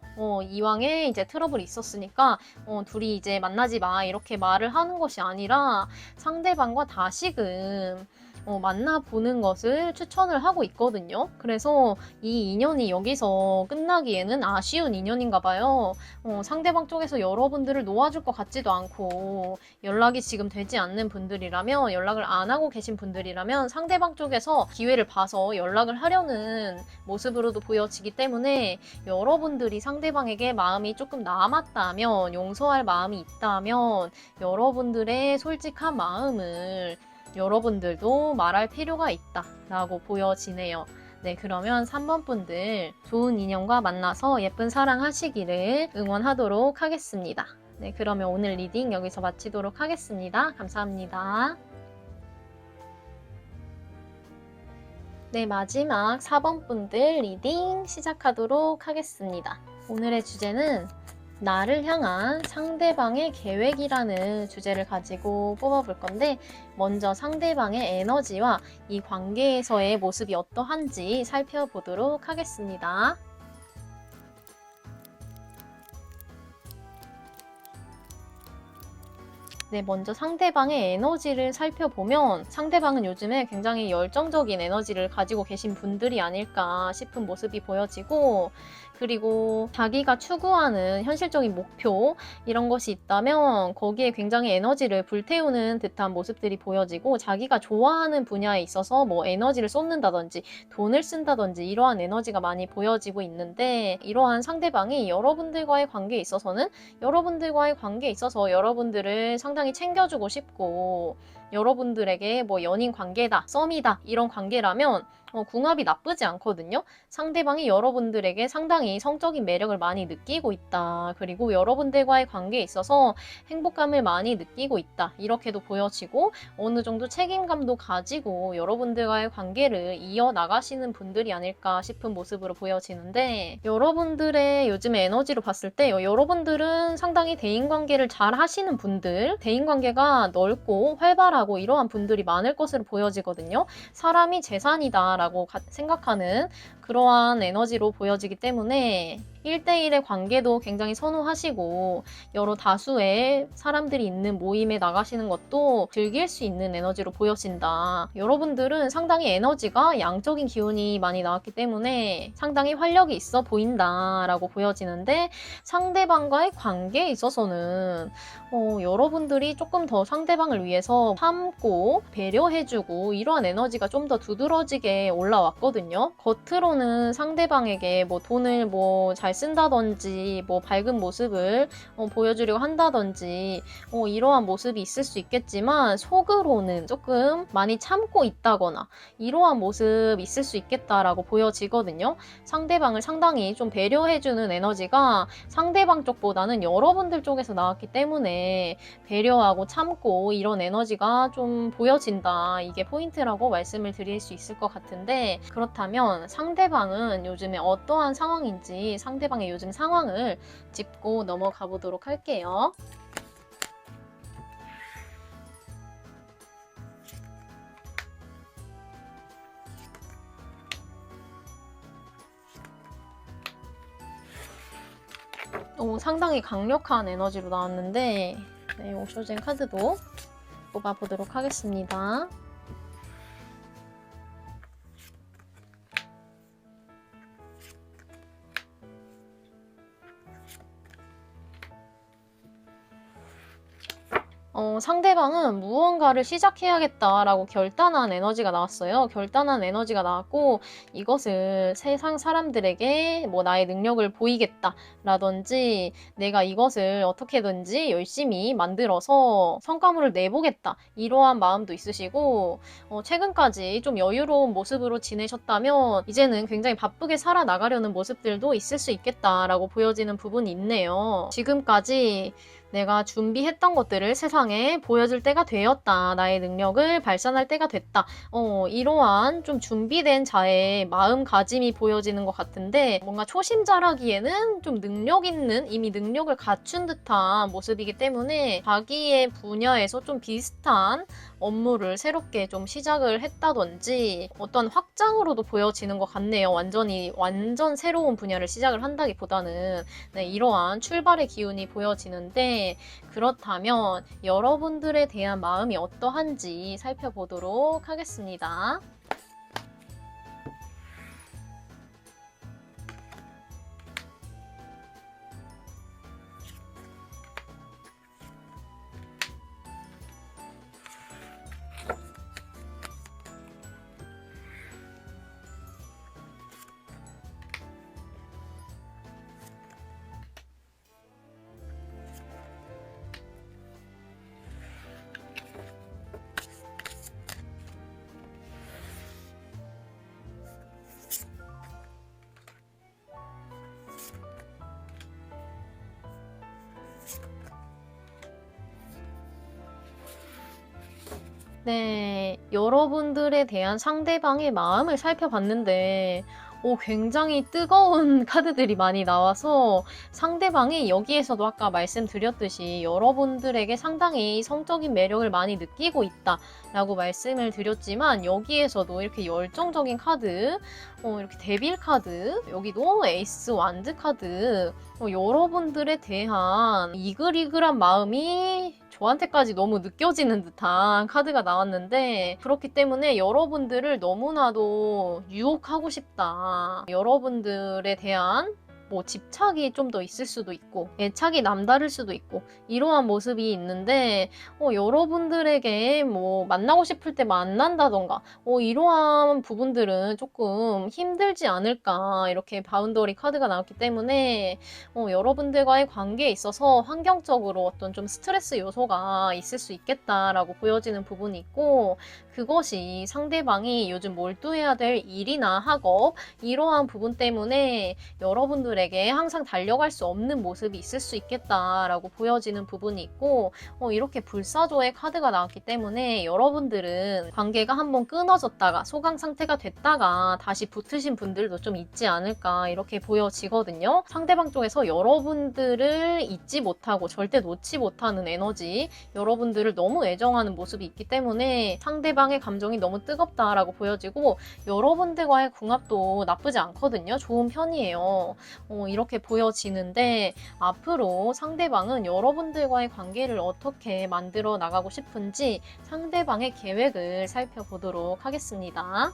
이왕에 이제 트러블이 있었으니까 둘이 이제 만나지 마 이렇게 말을 하는 것이 아니라 상대방과 다시금 만나보는 것을 추천을 하고 있거든요. 그래서 이 인연이 여기서 끝나기에는 아쉬운 인연인가 봐요. 상대방 쪽에서 여러분들을 놓아줄 것 같지도 않고 연락이 지금 되지 않는 분들이라면 연락을 안 하고 계신 분들이라면 상대방 쪽에서 기회를 봐서 연락을 하려는 모습으로도 보여지기 때문에 여러분들이 상대방에게 마음이 조금 남았다면 용서할 마음이 있다면 여러분들의 솔직한 마음을 여러분들도 말할 필요가 있다 라고 보여지네요. 네, 그러면 3번 분들 좋은 인연과 만나서 예쁜 사랑 하시기를 응원하도록 하겠습니다. 네, 그러면 오늘 리딩 여기서 마치도록 하겠습니다. 감사합니다. 네, 마지막 4번 분들 리딩 시작하도록 하겠습니다. 오늘의 주제는 나를 향한 상대방의 계획이라는 주제를 가지고 뽑아볼 건데, 먼저 상대방의 에너지와 이 관계에서의 모습이 어떠한지 살펴보도록 하겠습니다. 네, 먼저 상대방의 에너지를 살펴보면 상대방은 요즘에 굉장히 열정적인 에너지를 가지고 계신 분들이 아닐까 싶은 모습이 보여지고, 그리고 자기가 추구하는 현실적인 목표 이런 것이 있다면 거기에 굉장히 에너지를 불태우는 듯한 모습들이 보여지고, 자기가 좋아하는 분야에 있어서 뭐 에너지를 쏟는다든지 돈을 쓴다든지 이러한 에너지가 많이 보여지고 있는데, 이러한 상대방이 여러분들과의 관계에 있어서는 여러분들과의 관계에 있어서 여러분들을 상당히 챙겨주고 싶고, 여러분들에게 뭐 연인 관계다, 썸이다 이런 관계라면 궁합이 나쁘지 않거든요. 상대방이 여러분들에게 상당히 성적인 매력을 많이 느끼고 있다. 그리고 여러분들과의 관계에 있어서 행복감을 많이 느끼고 있다. 이렇게도 보여지고, 어느 정도 책임감도 가지고 여러분들과의 관계를 이어나가시는 분들이 아닐까 싶은 모습으로 보여지는데, 여러분들의 요즘의 에너지로 봤을 때 여러분들은 상당히 대인관계를 잘 하시는 분들, 대인관계가 넓고 활발하고 이러한 분들이 많을 것으로 보여지거든요. 사람이 재산이다 라고 생각하는 그러한 에너지로 보여지기 때문에 1대1의 관계도 굉장히 선호하시고, 여러 다수의 사람들이 있는 모임에 나가시는 것도 즐길 수 있는 에너지로 보여진다. 여러분들은 상당히 에너지가 양적인 기운이 많이 나왔기 때문에 상당히 활력이 있어 보인다라고 보여지는데, 상대방과의 관계에 있어서는 여러분들이 조금 더 상대방을 위해서 참고 배려해주고 이러한 에너지가 좀 더 두드러지게 올라왔거든요. 겉으로는 상대방에게 뭐 돈을 뭐 잘 쓴다든지 뭐 밝은 모습을 보여주려고 한다든지 이러한 모습이 있을 수 있겠지만, 속으로는 조금 많이 참고 있다거나 이러한 모습 있을 수 있겠다라고 보여지거든요. 상대방을 상당히 좀 배려해주는 에너지가 상대방 쪽보다는 여러분들 쪽에서 나왔기 때문에 배려하고 참고 이런 에너지가 좀 보여진다. 이게 포인트라고 말씀을 드릴 수 있을 것 같은데, 그렇다면 상대방은 요즘에 어떠한 상황인지 상대방의 요즘 상황을 짚고 넘어가 보도록 할게요. 상당히 강력한 에너지로 나왔는데, 네, 오쇼젠 카드도 뽑아보도록 하겠습니다. 상대방은 무언가를 시작해야겠다라고 결단한 에너지가 나왔어요. 결단한 에너지가 나왔고, 이것을 세상 사람들에게 뭐 나의 능력을 보이겠다라든지 내가 이것을 어떻게든지 열심히 만들어서 성과물을 내보겠다, 이러한 마음도 있으시고, 최근까지 좀 여유로운 모습으로 지내셨다면 이제는 굉장히 바쁘게 살아나가려는 모습들도 있을 수 있겠다라고 보여지는 부분이 있네요. 지금까지 내가 준비했던 것들을 세상에 보여줄 때가 되었다. 나의 능력을 발산할 때가 됐다. 이러한 좀 준비된 자의 마음가짐이 보여지는 것 같은데, 뭔가 초심자라기에는 좀 능력 있는, 이미 능력을 갖춘 듯한 모습이기 때문에 자기의 분야에서 좀 비슷한 업무를 새롭게 좀 시작을 했다든지 어떤 확장으로도 보여지는 것 같네요. 완전 새로운 분야를 시작을 한다기보다는 네, 이러한 출발의 기운이 보여지는데, 그렇다면 여러분들에 대한 마음이 어떠한지 살펴보도록 하겠습니다. 네, 여러분들에 대한 상대방의 마음을 살펴봤는데, 굉장히 뜨거운 카드들이 많이 나와서 상대방이 여기에서도 아까 말씀드렸듯이 여러분들에게 상당히 성적인 매력을 많이 느끼고 있다라고 말씀을 드렸지만 여기에서도 이렇게 열정적인 카드, 이렇게 데빌 카드, 여기도 에이스 완드 카드, 여러분들에 대한 이글이글한 마음이 저한테까지 너무 느껴지는 듯한 카드가 나왔는데 그렇기 때문에 여러분들을 너무나도 유혹하고 싶다. 여러분들에 대한 집착이 좀 더 있을 수도 있고 애착이 남다를 수도 있고 이러한 모습이 있는데 여러분들에게 만나고 싶을 때 만난다던가 이러한 부분들은 조금 힘들지 않을까 이렇게 바운더리 카드가 나왔기 때문에 여러분들과의 관계에 있어서 환경적으로 어떤 좀 스트레스 요소가 있을 수 있겠다라고 보여지는 부분이 있고 그것이 상대방이 요즘 몰두해야 될 일이나 학업 이러한 부분 때문에 여러분들에게 항상 달려갈 수 없는 모습이 있을 수 있겠다라고 보여지는 부분이 있고 이렇게 불사조의 카드가 나왔기 때문에 여러분들은 관계가 한번 끊어졌다가 소강 상태가 됐다가 다시 붙으신 분들도 좀 있지 않을까 이렇게 보여지거든요. 상대방 쪽에서 여러분들을 잊지 못하고 절대 놓지 못하는 에너지 여러분들을 너무 애정하는 모습이 있기 때문에 상대방의 감정이 너무 뜨겁다라고 보여지고 여러분들과의 궁합도 나쁘지 않거든요. 좋은 편이에요. 이렇게 보여지는데 앞으로 상대방은 여러분들과의 관계를 어떻게 만들어 나가고 싶은지 상대방의 계획을 살펴보도록 하겠습니다.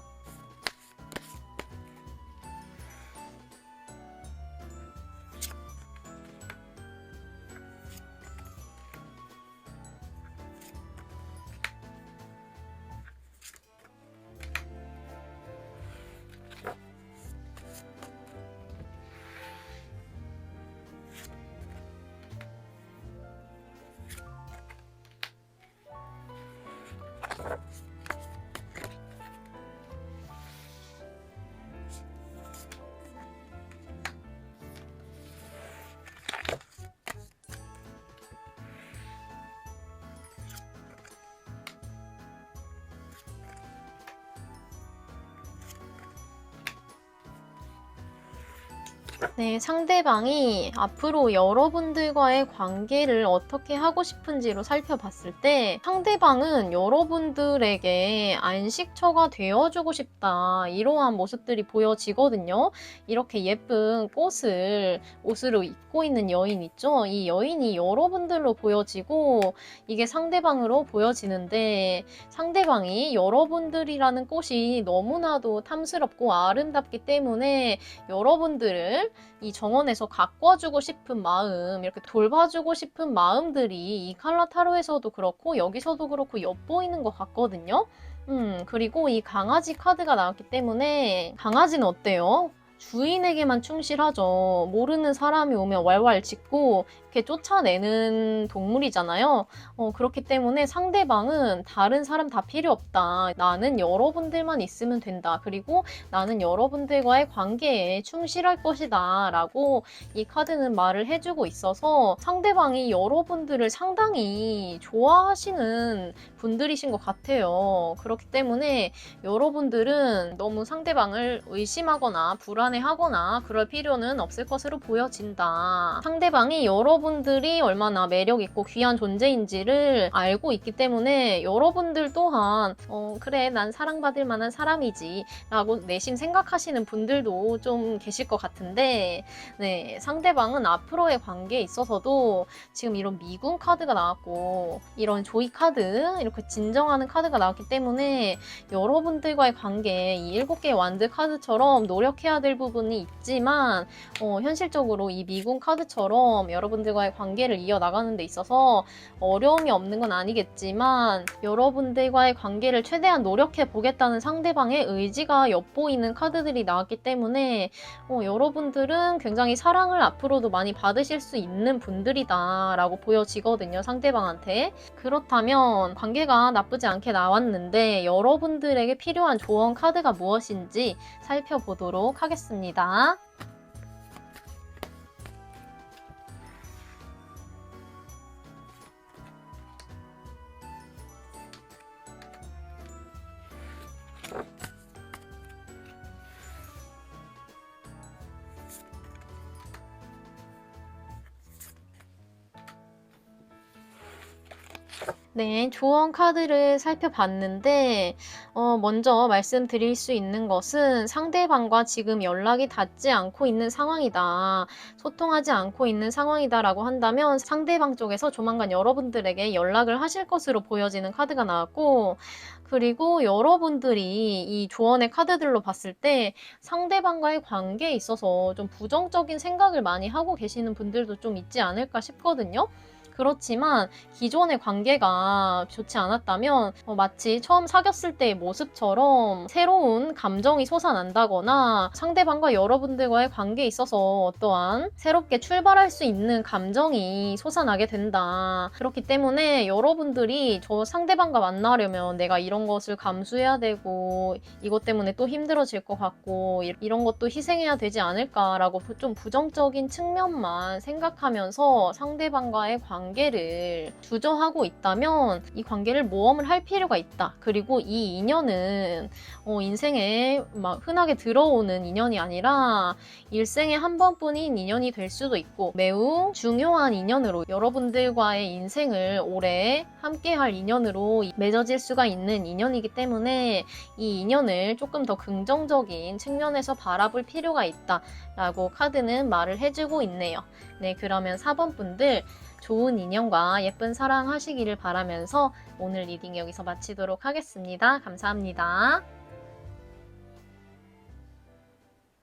네, 상대방이 앞으로 여러분들과의 관계를 어떻게 하고 싶은지로 살펴봤을 때 상대방은 여러분들에게 안식처가 되어주고 싶다. 이러한 모습들이 보여지거든요. 이렇게 예쁜 꽃을 옷으로 입고 있는 여인 있죠? 이 여인이 여러분들로 보여지고 이게 상대방으로 보여지는데 상대방이 여러분들이라는 꽃이 너무나도 탐스럽고 아름답기 때문에 여러분들을 이 정원에서 가꿔주고 싶은 마음, 이렇게 돌봐주고 싶은 마음들이 이 칼라 타로에서도 그렇고 여기서도 그렇고 엿보이는 것 같거든요. 그리고 이 강아지 카드가 나왔기 때문에 강아지는 어때요? 주인에게만 충실하죠. 모르는 사람이 오면 왈왈 짖고 이렇게 쫓아내는 동물이잖아요. 그렇기 때문에 상대방은 다른 사람 다 필요 없다. 나는 여러분들만 있으면 된다. 그리고 나는 여러분들과의 관계에 충실할 것이다. 라고 이 카드는 말을 해주고 있어서 상대방이 여러분들을 상당히 좋아하시는 분들이신 것 같아요. 그렇기 때문에 여러분들은 너무 상대방을 의심하거나 불안해하거나 그럴 필요는 없을 것으로 보여진다. 상대방이 여러분들이 얼마나 매력있고 귀한 존재인지를 알고 있기 때문에 여러분들 또한 그래 난 사랑받을 만한 사람이지 라고 내심 생각하시는 분들도 좀 계실 것 같은데 네, 상대방은 앞으로의 관계에 있어서도 지금 이런 미군 카드가 나왔고 이런 조이 카드 이렇게 진정하는 카드가 나왔기 때문에 여러분들과의 관계 이 7개의 완드 카드처럼 노력해야 될 부분이 있지만 현실적으로 이 미군 카드처럼 여러분들과의 관계를 이어나가는 데 있어서 어려움이 없는 건 아니겠지만 여러분들과의 관계를 최대한 노력해 보겠다는 상대방의 의지가 엿보이는 카드들이 나왔기 때문에 여러분들은 굉장히 사랑을 앞으로도 많이 받으실 수 있는 분들이다 라고 보여지거든요. 상대방한테. 그렇다면 관계가 나쁘지 않게 나왔는데 여러분들에게 필요한 조언 카드가 무엇인지 살펴보도록 하겠습니다. 네, 조언 카드를 살펴봤는데, 먼저 말씀드릴 수 있는 것은 상대방과 지금 연락이 닿지 않고 있는 상황이다. 소통하지 않고 있는 상황이다라고 한다면 상대방 쪽에서 조만간 여러분들에게 연락을 하실 것으로 보여지는 카드가 나왔고, 그리고 여러분들이 이 조언의 카드들로 봤을 때 상대방과의 관계에 있어서 좀 부정적인 생각을 많이 하고 계시는 분들도 좀 있지 않을까 싶거든요. 그렇지만 기존의 관계가 좋지 않았다면 마치 처음 사귀었을 때의 모습처럼 새로운 감정이 솟아난다거나 상대방과 여러분들과의 관계에 있어서 어떠한 새롭게 출발할 수 있는 감정이 솟아나게 된다. 그렇기 때문에 여러분들이 저 상대방과 만나려면 내가 이런 것을 감수해야 되고 이것 때문에 또 힘들어질 것 같고 이런 것도 희생해야 되지 않을까라고 좀 부정적인 측면만 생각하면서 상대방과의 관계를 주저하고 있다면 이 관계를 모험을 할 필요가 있다. 그리고 이 인연은 인생에 막 흔하게 들어오는 인연이 아니라 일생에 한 번뿐인 인연이 될 수도 있고 매우 중요한 인연으로 여러분들과의 인생을 오래 함께할 인연으로 맺어질 수가 있는 인연이기 때문에 이 인연을 조금 더 긍정적인 측면에서 바라볼 필요가 있다라고 카드는 말을 해주고 있네요. 네, 그러면 4번 분들 좋은 인연과 예쁜 사랑 하시기를 바라면서 오늘 리딩 여기서 마치도록 하겠습니다. 감사합니다.